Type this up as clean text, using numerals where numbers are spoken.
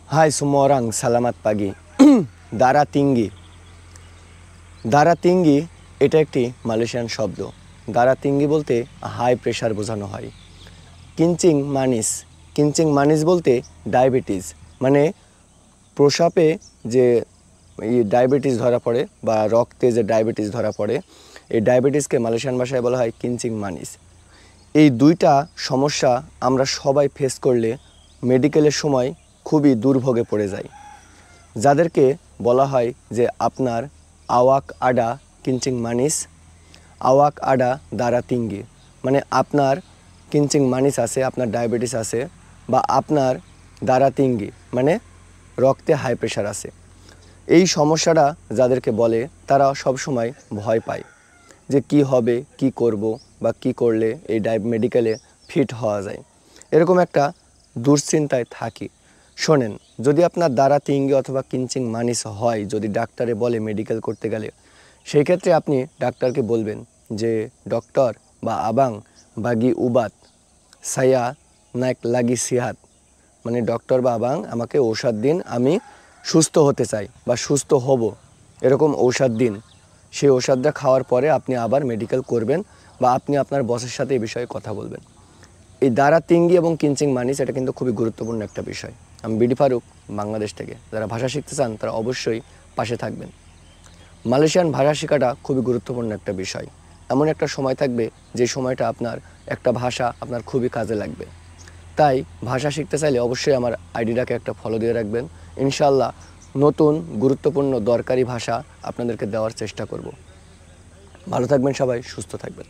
Hai semua orang, selamat pagi. দারা tinggi. দারা tinggi এটা একটি মালয়েশিয়ান শব্দ। দারা tinggi বলতে হাই প্রেশার বোঝানো হয়। কিঞ্চিং মানিস, কিঞ্চিং মানিস বলতে ডায়াবেটিস, মানে প্রস্রাবে যে ডায়াবেটিস ধরা পড়ে বা রক্তে যে ডায়াবেটিস ধরা পড়ে, এই ডায়াবেটিসকে মালয়েশিয়ান ভাষায় বলা হয় কিঞ্চিং মানিস। এই দুইটা সমস্যা আমরা সবাই ফেস করলে মেডিকেলের সময় খুবই দুর্ভোগে পড়ে যায়, যাদেরকে বলা হয় যে আপনার আওয়াক আডা কিঞ্চিং মানিস, আওয়াক আডা দারা tinggi, মানে আপনার কিঞ্চিং মানিস আছে, আপনার ডায়াবেটিস আছে, বা আপনার দারা tinggi মানে রক্তে হাই প্রেশার আছে। এই সমস্যাটা যাদেরকে বলে তারা সব সময় ভয় পায় যে কি হবে, কি করব, বা কি করলে এই মেডিকেলে ফিট হওয়া যায়, এরকম একটা দুশ্চিন্তায় থাকি। শোনেন, যদি আপনার দারা tinggi অথবা কিঞ্চিং মানিস হয়, যদি ডাক্তারে বলে মেডিকেল করতে গেলে, সেই ক্ষেত্রে আপনি ডাক্তারকে বলবেন যে ডক্টর বা আবাং বাগি উবাত সায়া নাক লাগি সিহাত, মানে ডক্টর বা আবাং আমাকে ঔষধ দিন, আমি সুস্থ হতে চাই বা সুস্থ হব, এরকম ঔষধ দিন। সেই ঔষধটা খাওয়ার পরে আপনি আবার মেডিকেল করবেন বা আপনি আপনার বসের সাথে এই বিষয়ে কথা বলবেন। এই দারা tinggi এবং কিঞ্চিং মানিস এটা কিন্তু খুবই গুরুত্বপূর্ণ একটা বিষয়। আমি বিডি ফারুক, বাংলাদেশ থেকে। যারা ভাষা শিখতে চান তারা অবশ্যই পাশে থাকবেন। মালয়েশিয়ান ভাষা শেখাটা খুবই গুরুত্বপূর্ণ একটা বিষয়। এমন একটা সময় থাকবে যে সময়টা আপনার একটা ভাষা আপনার খুবই কাজে লাগবে। তাই ভাষা শিখতে চাইলে অবশ্যই আমার আইডিটাকে একটা ফলো দিয়ে রাখবেন। ইনশাআল্লাহ নতুন গুরুত্বপূর্ণ দরকারি ভাষা আপনাদেরকে দেওয়ার চেষ্টা করব। ভালো থাকবেন সবাই, সুস্থ থাকবেন।